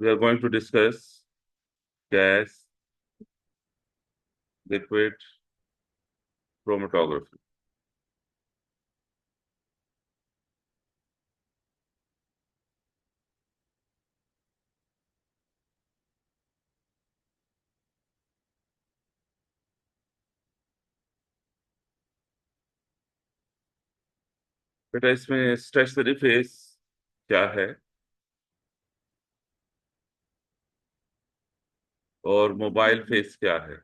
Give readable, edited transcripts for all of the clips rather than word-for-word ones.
We are going to discuss gas, liquid, chromatography. बेटा इसमें stationery phase क्या है और मोबाइल फेज क्या है?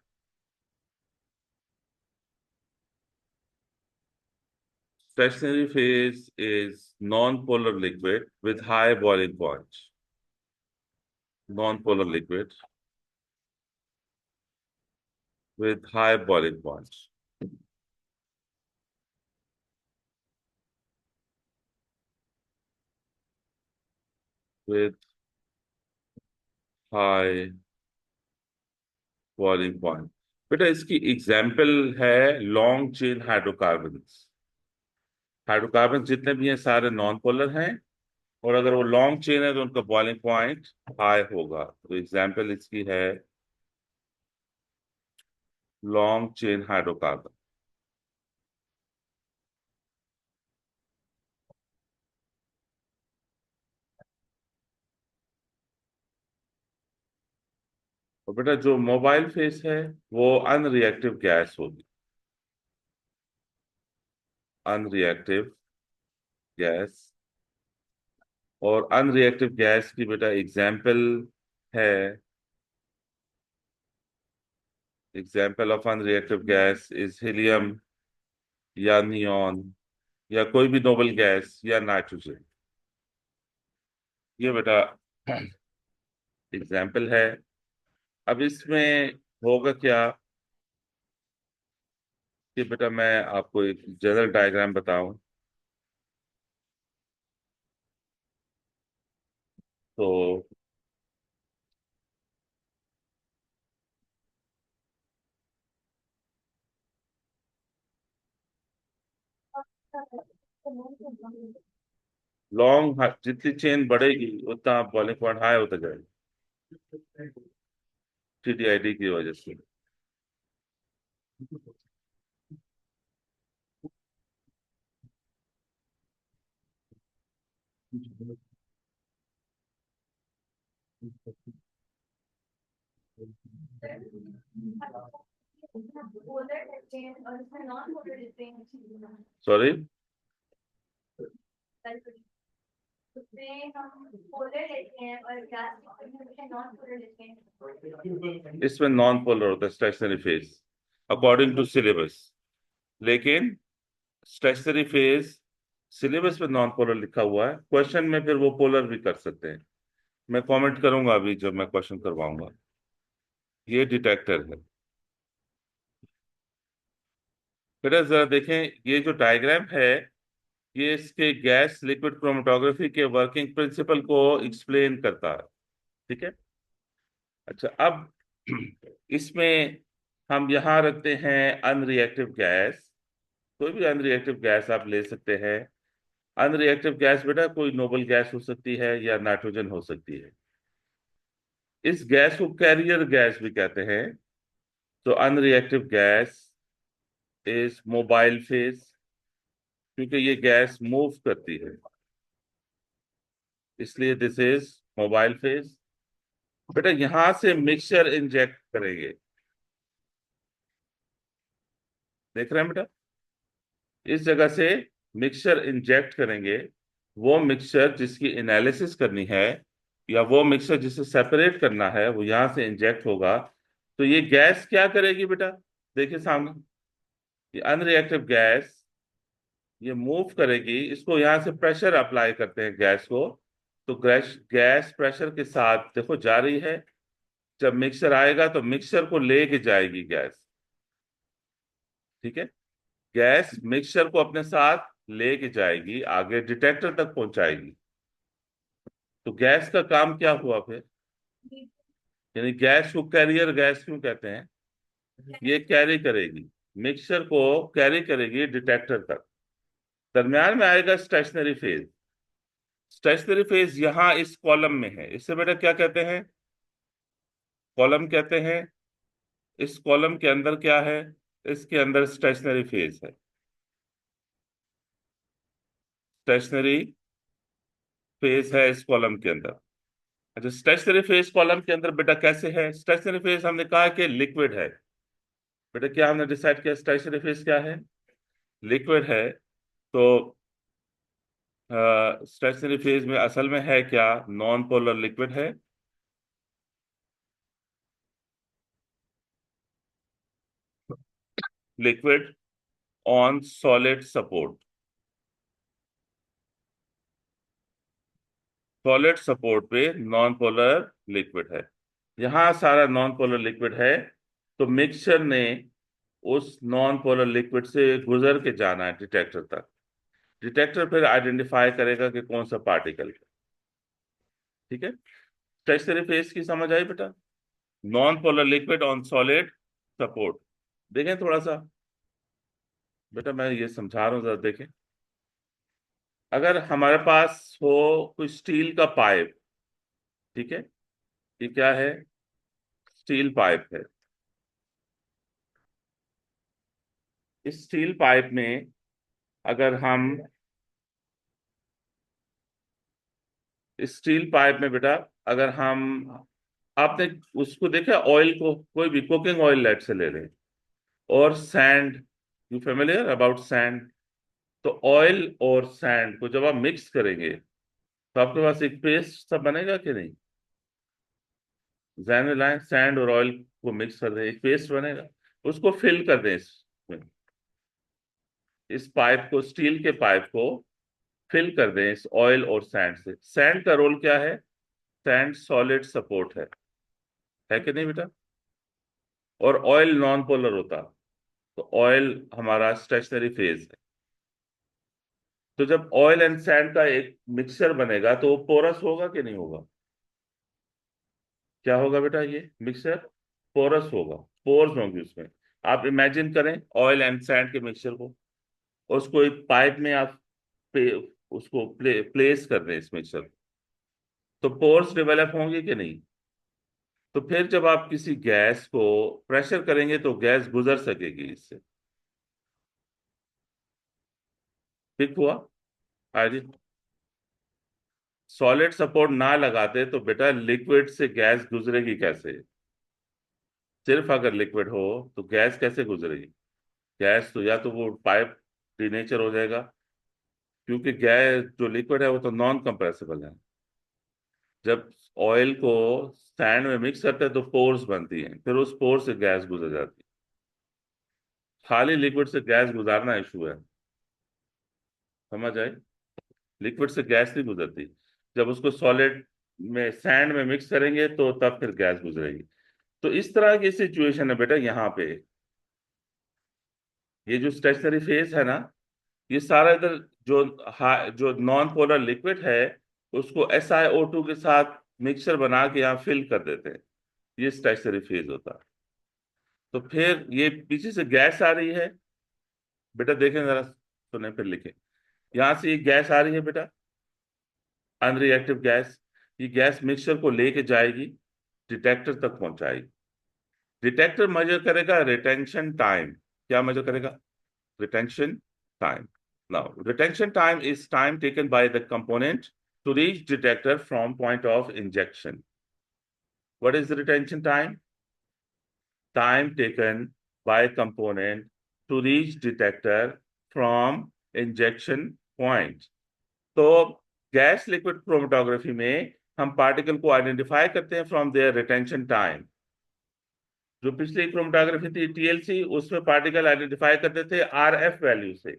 Stationary phase is non-polar liquid with high boiling point. Non-polar liquid with high boiling point. With high boiling point. बेटा इसकी example है लॉन्ग चेन हाइड्रोकार्बन्स। हाइड्रोकार्बन जितने भी हैं सारे नॉन पोलर हैं, और अगर वो लॉन्ग चेन है तो उनका बॉइलिंग पॉइंट हाई होगा। तो एग्जाम्पल इसकी है लॉन्ग चेन हाइड्रोकार्बन। और बेटा जो मोबाइल फेस है वो अनरिएक्टिव गैस होगी। Unreactive gas. और अनरिएक्टिव गैस की बेटा एग्जाम्पल है, example of unreactive gas is helium या नियॉन या कोई भी नोबल गैस या नाइट्रोजन। ये बेटा एग्जाम्पल है। अब इसमें होगा क्या कि बेटा मैं आपको एक जनरल डायग्राम बताऊं तो लॉन्ग जितनी चेन बढ़ेगी उतना बॉइलिंग पॉइंट हाई होता जाएगा, TDID की वजह से। सॉरी, इसमें नॉन पोलर होता है stationary phase according to syllabus. लेकिन स्टेशनरी फेज सिलेबस में नॉन पोलर लिखा हुआ है, क्वेश्चन में फिर वो पोलर भी कर सकते हैं। मैं कमेंट करूंगा अभी जब मैं क्वेश्चन करवाऊंगा। ये डिटेक्टर है। फिर जरा देखें ये जो डायग्राम है, ये इसके गैस लिक्विड क्रोमेटोग्राफी के वर्किंग प्रिंसिपल को एक्सप्लेन करता है। ठीक है। अच्छा, अब इसमें हम यहाँ रखते हैं अनरिएक्टिव गैस। कोई भी अनरिएक्टिव गैस आप ले सकते हैं। अनरिएक्टिव गैस बेटा कोई नोबल गैस हो सकती है या नाइट्रोजन हो सकती है। इस गैस को कैरियर गैस भी कहते हैं। तो unreactive gas is mobile phase, क्योंकि ये गैस मूव करती है, इसलिए दिस इज मोबाइल फेज। बेटा यहां से मिक्सचर इंजेक्ट करेंगे। देख रहे हैं बेटा, इस जगह से मिक्सचर इंजेक्ट करेंगे। वो मिक्सचर जिसकी एनालिसिस करनी है या वो मिक्सचर जिसे सेपरेट करना है वो यहां से इंजेक्ट होगा। तो ये गैस क्या करेगी बेटा? देखिए सामने, ये अनरिएक्टिव गैस ये मूव करेगी। इसको यहां से प्रेशर अप्लाई करते हैं गैस को। तो गैस गैस प्रेशर के साथ देखो जा रही है। जब मिक्सचर आएगा तो मिक्सचर को लेके जाएगी गैस। ठीक है। गैस मिक्सचर को अपने साथ लेके जाएगी, आगे डिटेक्टर तक पहुंचाएगी। तो गैस का काम क्या हुआ फिर? यानी गैस को कैरियर गैस क्यों कहते हैं? ये कैरी करेगी, मिक्सचर को कैरी करेगी डिटेक्टर तक। दरम्यान में आएगा स्टेशनरी फेज। स्टेशनरी फेज यहां इस कॉलम में है, इससे बेटा क्या कहते हैं, कॉलम कहते हैं। इस कॉलम के अंदर क्या है, इसके अंदर स्टेशनरी फेज है, स्टेशनरी फेज है इस कॉलम के अंदर। अच्छा, स्टेशनरी फेज कॉलम के अंदर बेटा कैसे है, स्टेशनरी फेज हमने कहा कि लिक्विड है। बेटा क्या हमने डिसाइड किया, स्टेशनरी फेज क्या है, लिक्विड है। तो स्टेशनरी फेज में असल में है क्या, नॉन पोलर लिक्विड है। Liquid on solid support, solid support पे नॉन पोलर लिक्विड है। यहां सारा नॉन पोलर लिक्विड है, तो मिक्सचर ने उस नॉन पोलर लिक्विड से गुजर के जाना है डिटेक्टर तक। डिटेक्टर फिर आइडेंटिफाई करेगा कि कौन सा पार्टिकल है। ठीक है, स्टेशनरी फेज की समझ आई बेटा, non polar liquid on solid support. देखें थोड़ा सा, बेटा मैं ये समझा रहा हूँ, जरा देखें। अगर हमारे पास हो कोई स्टील का पाइप, ठीक है, ये क्या है, स्टील पाइप है। इस स्टील पाइप में अगर हम, इस स्टील पाइप में बेटा अगर हम, आपने उसको देखा ऑयल को, कोई भी कुकिंग ऑयल लेट से ले लें, और sand, you familiar about sand. तो ऑयल और सैंड को जब आप मिक्स करेंगे तो आपके पास एक पेस्ट सा बनेगा कि नहीं। जहन में लाएं, सैंड और ऑयल को मिक्स कर दें, एक पेस्ट बनेगा। उसको फिल कर दें इसमें, इस पाइप को, स्टील के पाइप को फिल कर दें इस ऑयल और सैंड से। सैंड का रोल क्या है, सैंड सॉलिड सपोर्ट है कि नहीं बेटा। और ऑयल नॉन पोलर होता, तो ऑयल हमारा स्टेशनरी फेज है। तो जब ऑयल एंड सैंड का एक मिक्सचर बनेगा तो वो पोरस होगा कि नहीं होगा, क्या होगा बेटा, ये मिक्सचर पोरस होगा, पोर्स होंगे उसमें। आप इमेजिन करें ऑयल एंड सैंड के मिक्सचर को, और उसको एक पाइप में आप उसको प्लेस कर दें इस मिक्सचर को, तो पोर्स डेवलप होंगे कि नहीं। तो फिर जब आप किसी गैस को प्रेशर करेंगे तो गैस गुजर सकेगी इससे। ठीक हुआ, आगे। सॉलिड सपोर्ट ना लगाते तो बेटा लिक्विड से गैस गुजरेगी कैसे, सिर्फ अगर लिक्विड हो तो गैस कैसे गुजरेगी। गैस तो या तो वो पाइप डिनेचर हो जाएगा, क्योंकि गैस जो लिक्विड है वो तो नॉन कंप्रेसिबल है। जब ऑयल को सैंड में मिक्स करते हैं तो पोर्स बनती हैं, फिर उस पोर से गैस गुजर जाती है। खाली लिक्विड से गैस गुजारना इशू है, समझ आई। लिक्विड से गैस नहीं गुजरती, जब उसको सॉलिड में, सैंड में मिक्स करेंगे तो तब फिर गैस गुजरेगी। तो इस तरह की सिचुएशन है बेटा यहाँ पे। ये जो स्टेशनरी फेज है ना, ये सारा इधर जो जो नॉन पोलर लिक्विड है उसको SiO2 के साथ मिक्सचर बना के यहाँ फिल कर देते हैं, ये स्टेशनरी फेज होता है। तो फिर ये पीछे से गैस आ रही है, बेटा देखें जरा, सुने फिर लिखें। यहाँ से ये गैस आ रही है बेटा, अनरिएक्टिव गैस। ये गैस मिक्सचर को लेके जाएगी, डिटेक्टर तक पहुंचाएगी। डिटेक्टर मेजर करेगा रिटेंशन टाइम, क्या मेजर करेगा, retention time. Now, retention time is time taken by the component to reach detector from point of injection. What is the retention time? Time taken by component to reach detector from injection point. तो gas liquid chromatography में हम particle को identify करते हैं from there retention time. जो पिछली chromatography थी TLC, उसमें पार्टिकल आइडेंटिफाई करते थे RF वैल्यू से,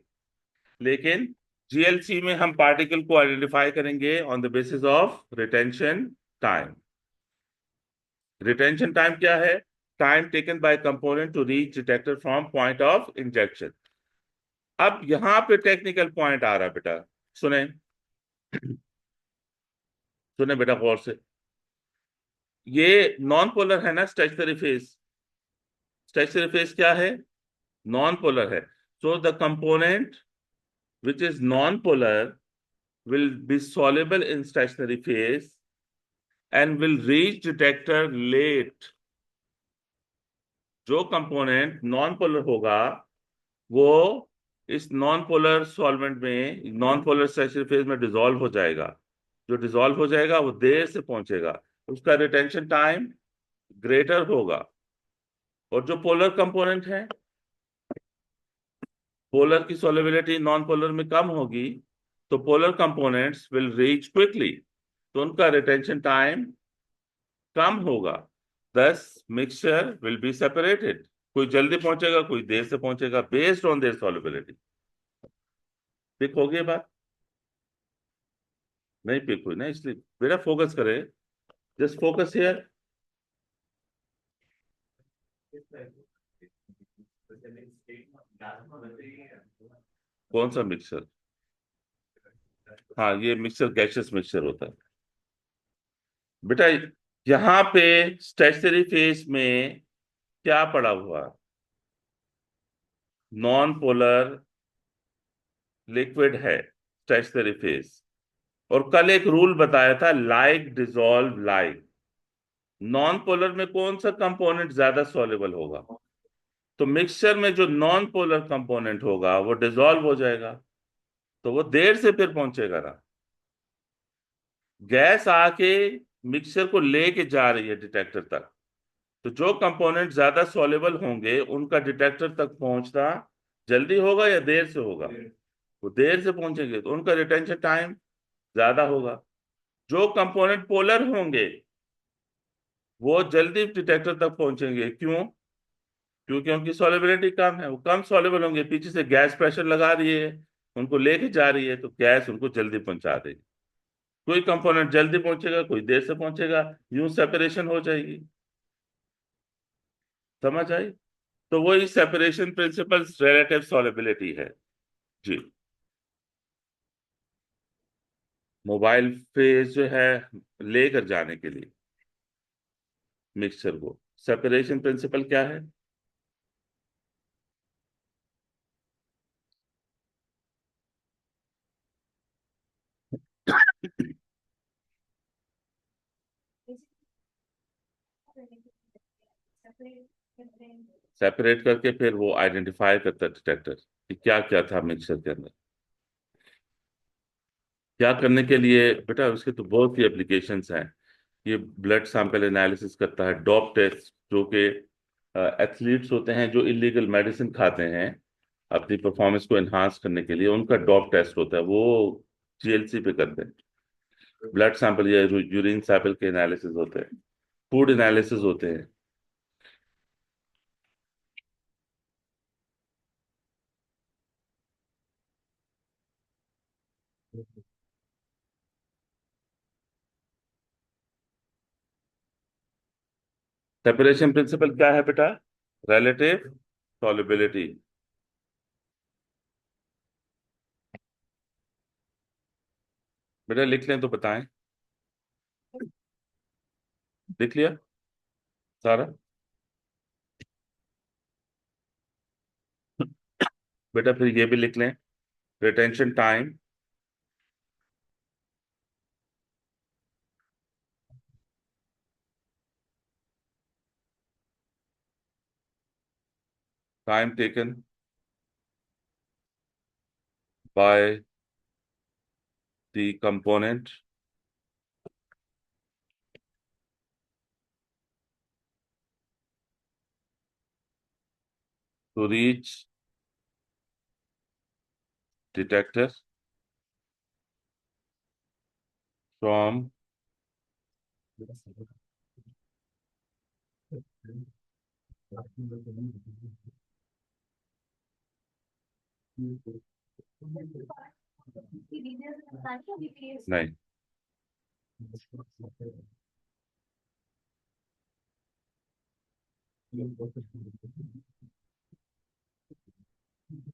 लेकिन GLC में हम पार्टिकल को आइडेंटिफाई करेंगे on the basis of retention time. Retention time क्या है, time taken by component to reach detector from point of injection. अब यहां पे टेक्निकल पॉइंट आ रहा है बेटा, सुने, सुने बेटा गौर से। ये नॉन पोलर है ना स्टेशनरी फेज, स्टेशनरी फेज क्या है, नॉन पोलर है। So the component which is non polar will be soluble in stationary phase and will reach detector late. जो कंपोनेंट नॉन पोलर होगा वो इस नॉन पोलर सॉल्वेंट में, नॉन पोलर स्टेशनरी फेज में dissolve हो जाएगा। जो डिसॉल्व हो जाएगा वो देर से पहुंचेगा, उसका रिटेंशन टाइम ग्रेटर होगा। और जो पोलर कंपोनेंट है, पोलर की सॉल्युबिलिटी नॉन पोलर में कम होगी, तो polar components will reach quickly, तो उनका रिटेंशन टाइम कम होगा। दस मिक्सचर विल बी सेपरेटेड, कोई जल्दी पहुंचेगा, कोई देर से पहुंचेगा, based on their solubility. Peak होगी ये बात? नहीं पिक हुई ना, इसलिए बेटा फोकस करे, जस्ट फोकस हियर। कौन सा मिक्सचर? हाँ, ये मिक्सचर गैसियस मिक्सचर होता है बेटा। यहाँ पे स्टेशनरी फेज में क्या पड़ा हुआ? नॉन पोलर लिक्विड है स्टेशनरी फेज। और कल एक रूल बताया था, like dissolve like. Non polar में कौन सा कंपोनेंट ज्यादा सॉल्युबल होगा? तो मिक्सचर में जो नॉन पोलर कंपोनेंट होगा वो डिसॉल्व हो जाएगा, तो वो देर से फिर पहुंचेगा ना। गैस आके मिक्सचर को लेके जा रही है डिटेक्टर तक, तो जो कंपोनेंट ज्यादा सॉल्युबल होंगे उनका डिटेक्टर तक पहुंचना जल्दी होगा या देर से होगा? वो देर से पहुंचेंगे तो उनका रिटेंशन टाइम ज्यादा होगा। जो कंपोनेंट पोलर होंगे वो जल्दी डिटेक्टर तक पहुंचेंगे। क्यों? क्योंकि उनकी सॉल्युबिलिटी कम है, वो कम सॉल्युबल होंगे, पीछे से गैस प्रेशर लगा रही है, उनको लेके जा रही है, तो गैस उनको जल्दी पहुंचा देगी। कोई कंपोनेंट जल्दी पहुंचेगा, कोई देर से पहुंचेगा, यूं सेपरेशन हो जाएगी। समझ आई? तो वही सेपरेशन प्रिंसिपल रिलेटिव सॉल्युबिलिटी है जी। मोबाइल फेज जो है लेकर जाने के लिए मिक्सचर को, सेपरेशन प्रिंसिपल क्या है? सेपरेट करके फिर वो आइडेंटिफाई करता है डिटेक्टर कि क्या क्या था मिक्सचर के अंदर। क्या करने के लिए बेटा? उसके तो बहुत सी एप्लीकेशंस हैं। ये ब्लड सैंपल एनालिसिस करता है, डॉप टेस्ट, जो कि एथलीट्स होते हैं जो इलीगल मेडिसिन खाते हैं अपनी परफॉर्मेंस को एनहांस करने के लिए, उनका डॉप टेस्ट होता है, वो जीएलसी पे करते हैं। ब्लड सैंपल या यूरिन सैंपल के एनालिसिस होते हैं, फूड एनालिसिस होते हैं। सेपरेशन प्रिंसिपल क्या है बेटा? Relative solubility. बेटा लिख लें तो बताएं। लिख लिया सारा? बेटा फिर ये भी लिख लें, retention time, time taken by the component to reach detector from नहीं।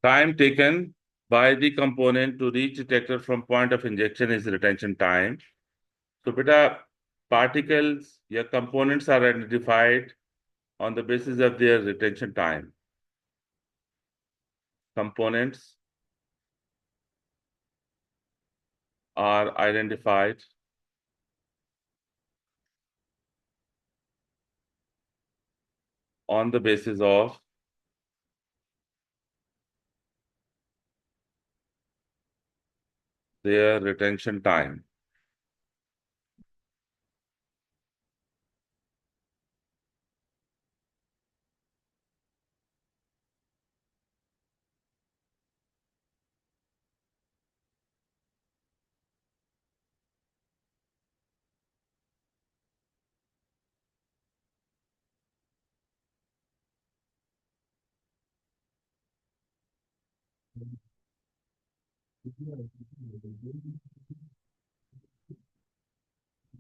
Time taken by the component to reach detector from point of injection is retention time. So beta, particles या components are identified on the basis of their retention time. Components are identified on the basis of their retention time.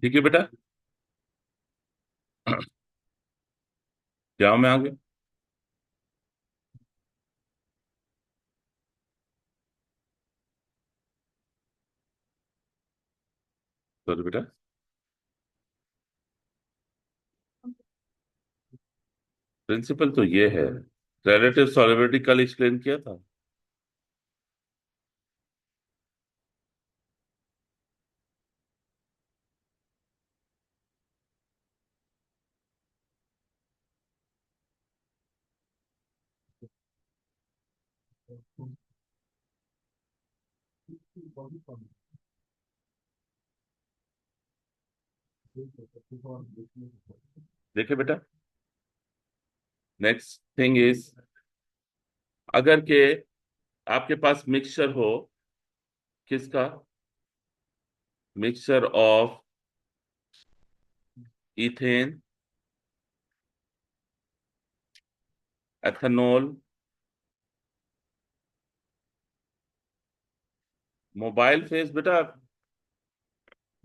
ठीक है बेटा, जाओ मैं आगे। Sorry बेटा, principal तो ये है, रिलेटिव सॉलिबिलिटी कल एक्सप्लेन किया था। देखिए बेटा, नेक्स्ट थिंग इज, अगर के आपके पास मिक्सचर हो, किसका, mixture of ethane, ethanol, mobile face बेटा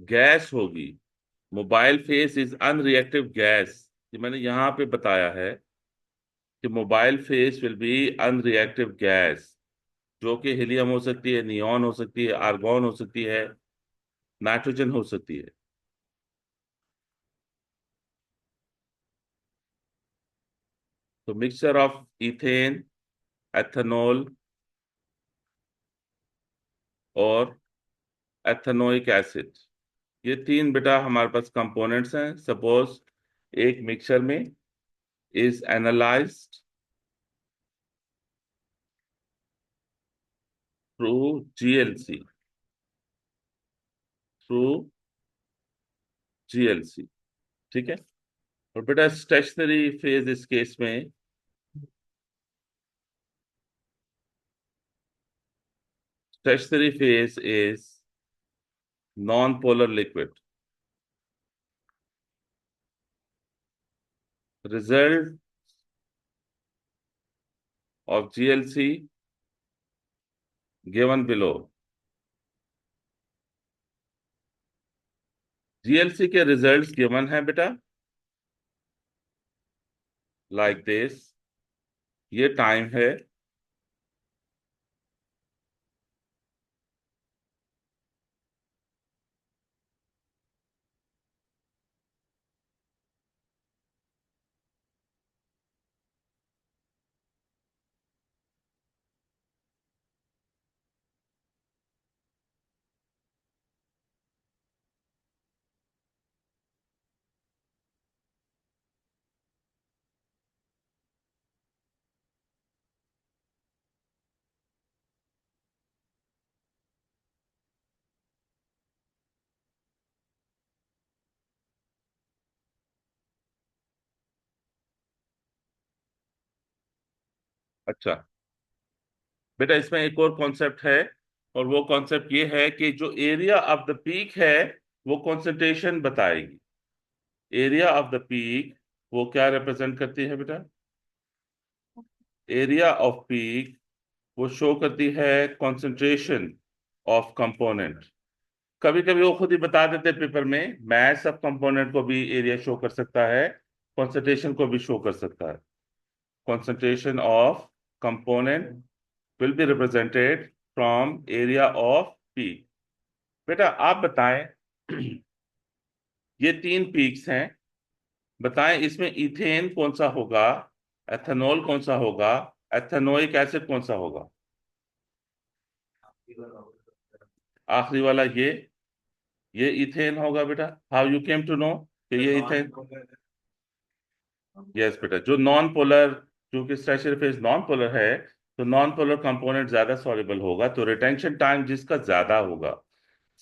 गैस होगी। Mobile face is unreactive gas, ये मैंने यहां पे बताया है कि mobile face will be unreactive gas, जो कि हीलियम हो सकती है, नियॉन हो सकती है, आर्गॉन हो सकती है, नाइट्रोजन हो सकती है। तो मिक्सचर ऑफ इथेन, एथेनॉल और एथेनोइक एसिड, ये तीन बेटा हमारे पास कंपोनेंट्स हैं। सपोज एक मिक्सचर में is analysed through GLC, through GLC, ठीक है। और बेटा स्टेशनरी फेज इस केस में, stationary phase is non polar liquid. Result of GLC given below. GLC के रिजल्ट्स गिवन है बेटा लाइक दिस, ये टाइम है, अच्छा। बेटा इसमें एक और कॉन्सेप्ट है, और वो कॉन्सेप्ट ये है कि जो एरिया ऑफ द पीक है वो कॉन्सेंट्रेशन बताएगी। एरिया ऑफ द पीक वो क्या रिप्रेजेंट करती है बेटा, एरिया ऑफ पीक वो शो करती है कॉन्सेंट्रेशन ऑफ कंपोनेंट। कभी कभी वो खुद ही बता देते हैं पेपर में, मास ऑफ कंपोनेंट को भी एरिया शो कर सकता है, कॉन्सेंट्रेशन को भी शो कर सकता है। concentration of component will be represented from area of peak। बेटा आप बताएं, ये तीन पीक्स हैं, बताएं इसमें इथेन कौन सा होगा, एथेनॉल कौन सा होगा, एथेनोइक एसिड कौन सा होगा। आखिरी वाला ये इथेन होगा बेटा। How you came to know कि ये इथेन? यस बेटा, जो नॉन पोलर, क्योंकि स्ट्रेचर फेज नॉन पोलर है, तो नॉन पोलर कंपोनेंट ज्यादा सॉल्युबल होगा, तो रिटेंशन टाइम जिसका ज्यादा होगा,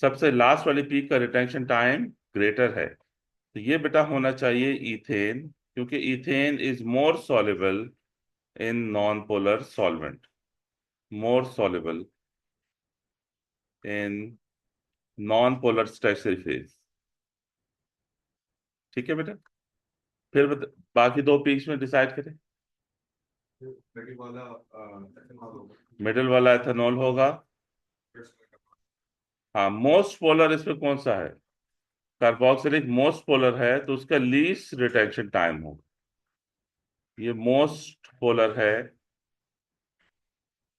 सबसे लास्ट वाली पीक का रिटेंशन टाइम ग्रेटर है। तो ये बेटा होना चाहिए इथेन, क्योंकि ethane is more soluble in non polar solvent, more soluble in non polar stretcher phase. ठीक है बेटा। फिर बाकी दो पीक्स में डिसाइड करें। मिडिल वाला एथेनॉल होगा। हाँ, मोस्ट पोलर इसमें कौन सा है? कार्बोक्सिलिक मोस्ट पोलर है, तो उसका लीस्ट रिटेंशन टाइम होगा। ये मोस्ट पोलर है,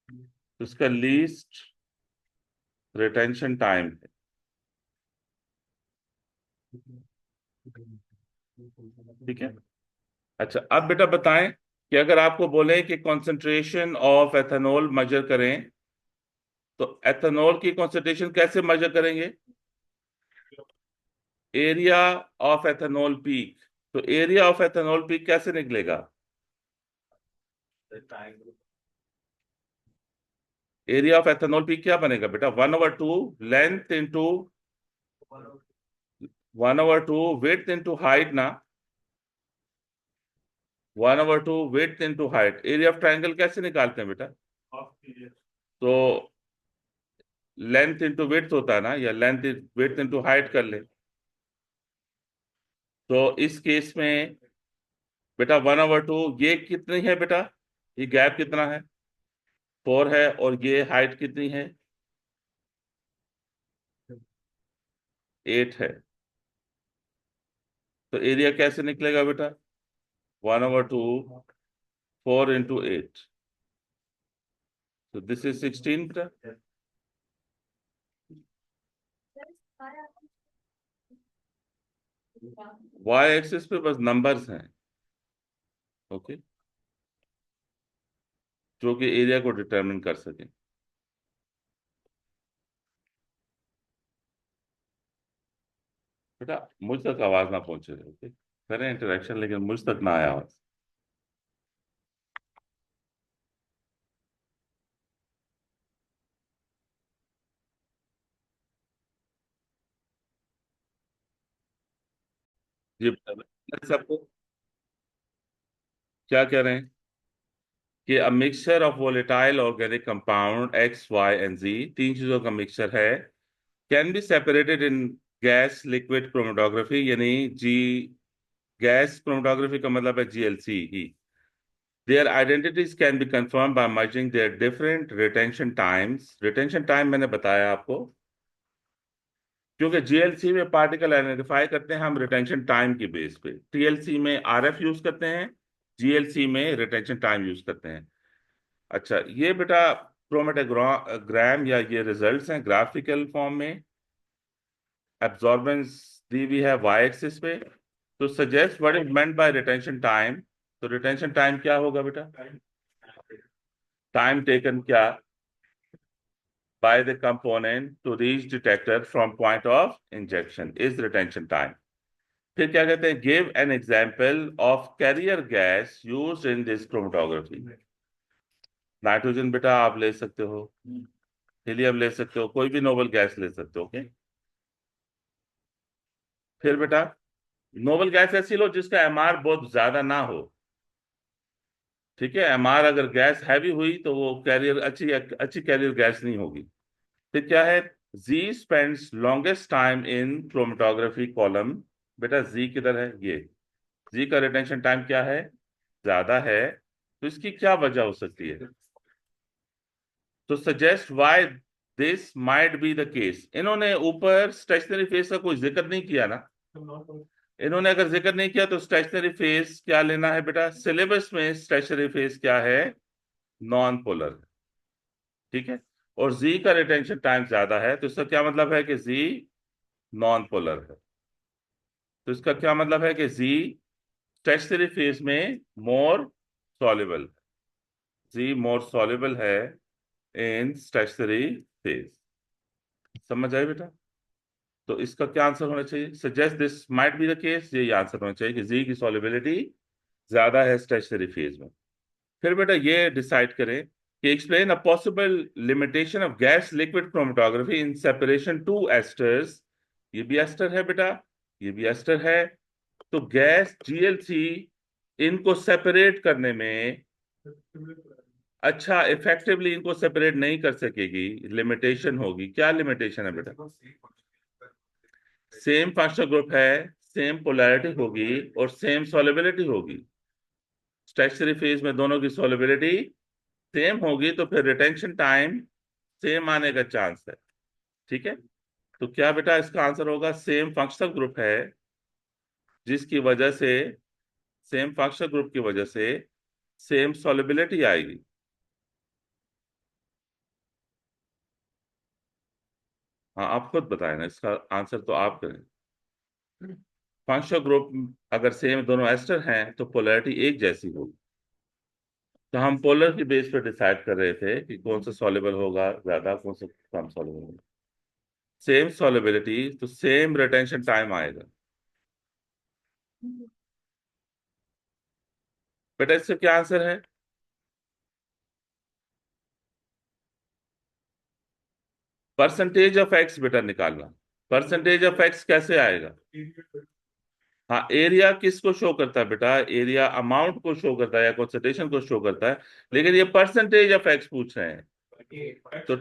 तो उसका लीस्ट रिटेंशन टाइम है। ठीक है। अच्छा, अब बेटा बताएं कि अगर आपको बोले कि कंसंट्रेशन ऑफ एथेनॉल मेजर करें, तो एथेनॉल की कंसंट्रेशन कैसे मेजर करेंगे? Area of ethanol peak. तो एरिया ऑफ एथेनॉल पीक कैसे निकलेगा? एरिया ऑफ एथेनॉल पीक क्या बनेगा बेटा? 1/2 length into 1/2 width into height ना। 1/2 width into height. Area of triangle कैसे निकालते हैं बेटा? तो लेंथ इंटू विड्थ होता है ना, या लेंथ विड्थ इंटू हाइट कर ले। तो इस केस में बेटा 1/2, ये कितनी है बेटा? ये गैप कितना है? 4 है। और ये हाइट कितनी है? 8 है। तो एरिया कैसे निकलेगा बेटा? 1/2 4 into 8, तो दिस इज 16 बेटा। वाई एक्सिस पे बस नंबर्स हैं, ओके, जो कि एरिया को डिटरमिन कर सके। बेटा मुझ तक आवाज ना पहुंचे, ओके, करें इंटरेक्शन लेकिन मुझ तक ना आए आवाज। जी बेटा, सबको क्या कह रहे हैं कि a mixture of volatile organic compound X Y and G, तीन चीजों का मिक्सचर है, can be separated in gas liquid chromatography, यानी जी, गैस क्रोमेटोग्राफी का मतलब है जीएलसी ही। Their identities can be confirmed by measuring their different retention times. Retention time मैंने बताया आपको, क्योंकि जीएलसी में पार्टिकल आइडेंटिफाई करते हैं हम रिटेंशन टाइम की बेस पे। टीएलसी में आरएफ यूज करते हैं, जीएलसी में रिटेंशन टाइम यूज करते हैं। अच्छा, ये बेटा क्रोमेटोग्राम या ये रिजल्ट्स हैं ग्राफिकल फॉर्म में। एब्जॉर्बेंस दी हुई है वाई एक्सिस पे। तो suggest what is meant by retention time. तो रिटेंशन टाइम क्या होगा बेटा? टाइम टेकन क्या by the component to reach detector from point of injection is retention time. फिर क्या कहते हैं? Give an example of carrier gas used in this chromatography. Nitrogen बेटा आप ले सकते हो, हीलियम ले सकते हो, कोई भी नोबल गैस ले सकते हो, ओके। फिर बेटा नोबल गैस ऐसी लो जिसका एमआर बहुत ज्यादा ना हो। ठीक है, एमआर अगर गैस हैवी हुई तो वो कैरियर अच्छी अच्छी कैरियर गैस नहीं होगी। फिर क्या है? G spends longest time in chromatography column. बेटा जी किधर है? ये जी का रिटेंशन टाइम क्या है? ज्यादा है। तो इसकी क्या वजह हो सकती है? तो suggest why this might be the case. इन्होंने ऊपर स्टेशनरी फेज का कोई जिक्र नहीं किया ना। इन्होंने अगर जिक्र नहीं किया तो स्टेशनरी फेज क्या लेना है बेटा? सिलेबस में स्टेशनरी फेज क्या है? Non polar. ठीक है। और जी का रिटेंशन टाइम ज्यादा है, तो इसका क्या मतलब है कि जी नॉन पोलर है। तो इसका क्या मतलब है कि जी स्टेशनरी फेज में मोर सॉल्युबल, जी मोर सॉल्युबल है इन स्टेशनरी फेज। समझ आए बेटा? तो इसका क्या आंसर होना चाहिए? Suggest this might be the case, ये आंसर होना चाहिए कि जी की सॉल्युबिलिटी ज्यादा है स्टेशनरी फेज में। फिर बेटा ये डिसाइड करें कि explain a possible limitation of gas liquid chromatography in separation two esters. ये भी एस्टर है बेटा, ये भी एस्टर है। तो गैस जीएलसी इनको सेपरेट करने में, अच्छा इफेक्टिवली इनको सेपरेट नहीं कर सकेगी, लिमिटेशन होगी। क्या लिमिटेशन है बेटा? सेम फंक्शनल ग्रुप है, सेम पोलैरिटी होगी और सेम सॉल्युबिलिटी होगी। स्टैचुरी फेज में दोनों की सॉल्युबिलिटी सेम होगी, तो फिर रिटेंशन टाइम सेम आने का चांस है। ठीक है, तो क्या बेटा इसका आंसर होगा? सेम फंक्शनल ग्रुप है जिसकी वजह से, सेम फंक्शनल ग्रुप की वजह से सेम सॉल्युबिलिटी आएगी। हाँ आप खुद बताएं ना, इसका आंसर तो आप करें। फंक्शनल ग्रुप अगर सेम दोनों एस्टर हैं तो पोलैरिटी एक जैसी होगी। तो हम पोलर की बेस पे डिसाइड कर रहे थे कि कौन सा सॉल्युबल होगा ज्यादा, कौन सा कम सॉल्युबल होगा। सेम सॉल्युबिलिटी तो सेम रिटेंशन टाइम आएगा। बेटा इसका क्या आंसर है? परसेंटेज ऑफ एक्स बेटा निकालना। परसेंटेज ऑफ एक्स कैसे आएगा? हाँ, एरिया किसको शो करता है बेटा? एरिया अमाउंट को शो करता है या कंसंट्रेशन को शो करता है, लेकिन ये परसेंटेज ऑफ एक्स पूछ रहे हैं। तो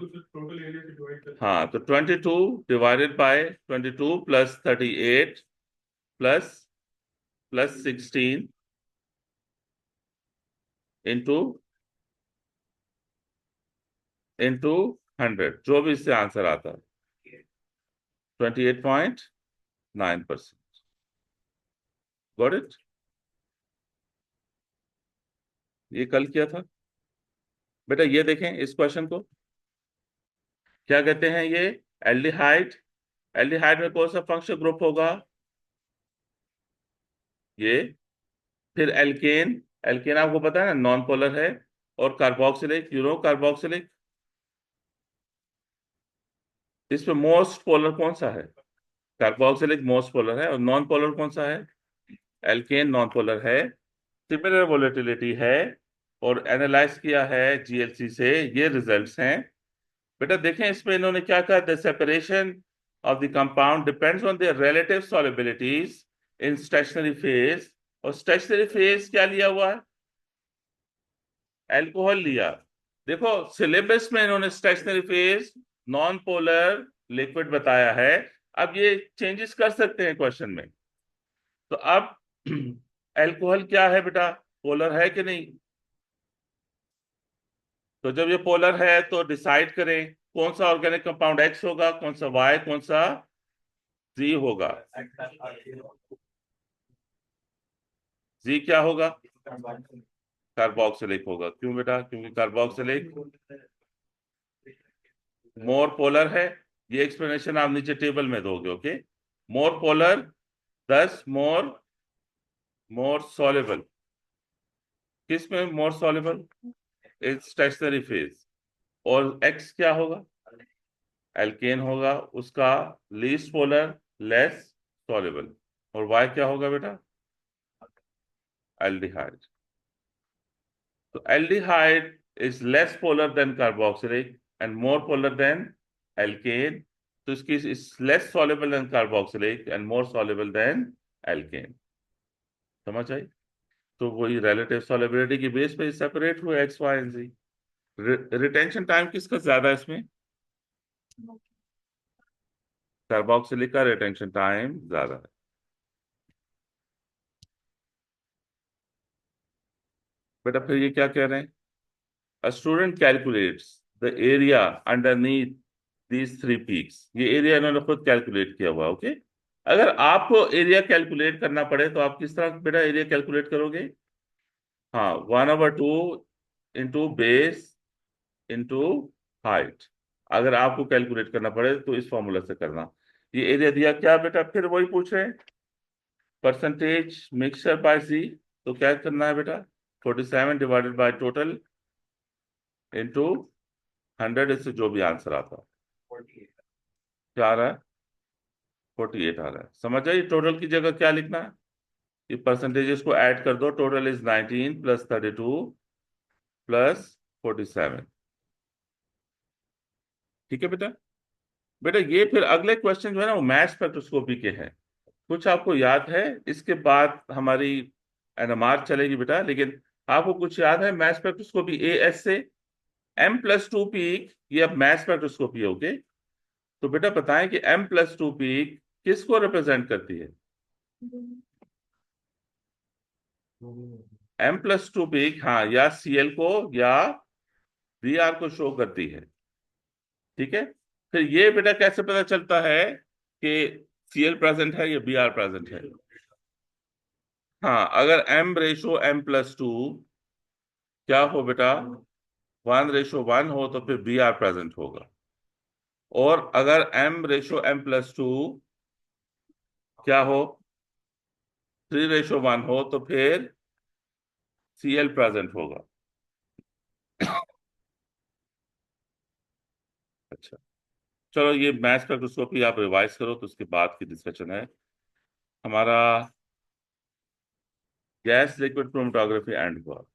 हाँ, तो 22 divided by 22 plus 38 plus plus 16 into into 100, जो भी इससे आंसर आता है 28.9%। Got it? ये कल किया था बेटा। ये देखें इस क्वेश्चन को, क्या कहते हैं ये? एल्डिहाइड। एल्डिहाइड में कौन सा फंक्शनल ग्रुप होगा? ये। फिर एल्केन। एल्केन आपको पता है ना, नॉन पोलर है। और कार्बोक्सिलिक, यू नो कार्बोक्सिलिक। इसमें मोस्ट पोलर कौन सा है? कार्बोक्सिलिक मोस्ट पोलर है। और नॉन पोलर कौन सा है? एल्केन नॉन पोलर है। सिमिलर वोलेटिलिटी है। और एनालाइज किया है जीएलसी से, ये रिजल्ट्स हैं। बेटा देखें इसमें इन्होंने क्या कहा, the separation of the compound depends on their relative solubilities in stationary phase. और स्टेशनरी फेज क्या लिया हुआ है? अल्कोहल लिया। देखो सिलेबस में इन्होंने stationary phase non polar liquid बताया है। अब ये चेंजेस कर सकते हैं क्वेश्चन में। तो अब अल्कोहल क्या है बेटा? पोलर है कि नहीं? तो जब ये पोलर है तो डिसाइड करें कौन सा ऑर्गेनिक कंपाउंड एक्स होगा, कौन सा वाई, कौन सा जी होगा। जी क्या होगा? कार्बोक्सिलिक होगा। क्यों बेटा? क्योंकि कार्बोक्सिलिक मोर पोलर है। ये एक्सप्लेनेशन आप नीचे टेबल में दोगे, okay. More polar, 10 more, more soluble. किस में more soluble? Is stationary phase. और एक्स क्या होगा? एल्केन होगा, उसका लीस्ट पोलर, लेस सॉल्युबल। और वाई क्या होगा बेटा? एल्डिहाइड। तो aldehyde is less polar than carboxylic and more polar than alkane. तो इसकी is less soluble than carboxylic and more soluble than alkane. समझ आई? तो वही रिलेटिव सॉल्युबिलिटी की बेस पे सेपरेट हुए x Y and z. Retention time किसका ज्यादा है इसमें? कार्बोक्सिलिक का रिटेंशन टाइम ज्यादा है। बेटा फिर ये क्या कह रहे हैं? A student calculates the area underneath these three peaks। ये एरिया इन्होंने खुद कैलकुलेट किया हुआ, ओके। अगर आपको एरिया कैलकुलेट करना पड़े तो आप किस तरह बेटा एरिया कैलकुलेट करोगे? हाँ, 1/2 इंटू बेस इंटू हाइट। अगर आपको कैलकुलेट करना पड़े तो इस फॉर्मूला से करना। ये एरिया दिया क्या बेटा? फिर वही पूछ रहे हैं, परसेंटेज मिक्सचर बाय सी। तो क्या करना है बेटा? 47 डिवाइडेड बाय टोटल इंटू 100, इससे जो भी आंसर आता है। क्या आ रहा है? 48 आ रहा है। समझ आइए, टोटल की जगह क्या लिखना है? ये परसेंटेजेस को ऐड कर दो। Total is 19 plus 32 plus 47। ठीक है बेटा। बेटा ये फिर अगले क्वेश्चन जो है ना, वो मैच स्पेक्ट्रोस्कोपी के हैं। कुछ आपको याद है? इसके बाद हमारी एनएमआर चलेगी बेटा, लेकिन आपको कुछ याद है मैच स्पेक्ट्रोस्कोपी ए एस से? M+2 पीक ये अब मैच स्पेक्ट्रोस्कोपी है, ओके। तो बेटा बताएं कि M+2 पीक किसको रिप्रेजेंट करती है? M+2 पीक, हाँ, या Cl को या Br को शो करती है। ठीक है। फिर ये बेटा कैसे पता चलता है कि Cl प्रेजेंट है या Br प्रेजेंट है? हाँ, अगर M/M+2 क्या हो बेटा, 1:1 हो, तो फिर Br प्रेजेंट होगा। और अगर M/M+2 क्या हो, 3:1 हो, तो फिर Cl प्रेजेंट होगा। अच्छा, चलो ये मैथ स्पेक्ट्रोस्कोपी आप रिवाइज करो, तो उसके बाद की डिस्कशन है हमारा gas liquid chromatography and work.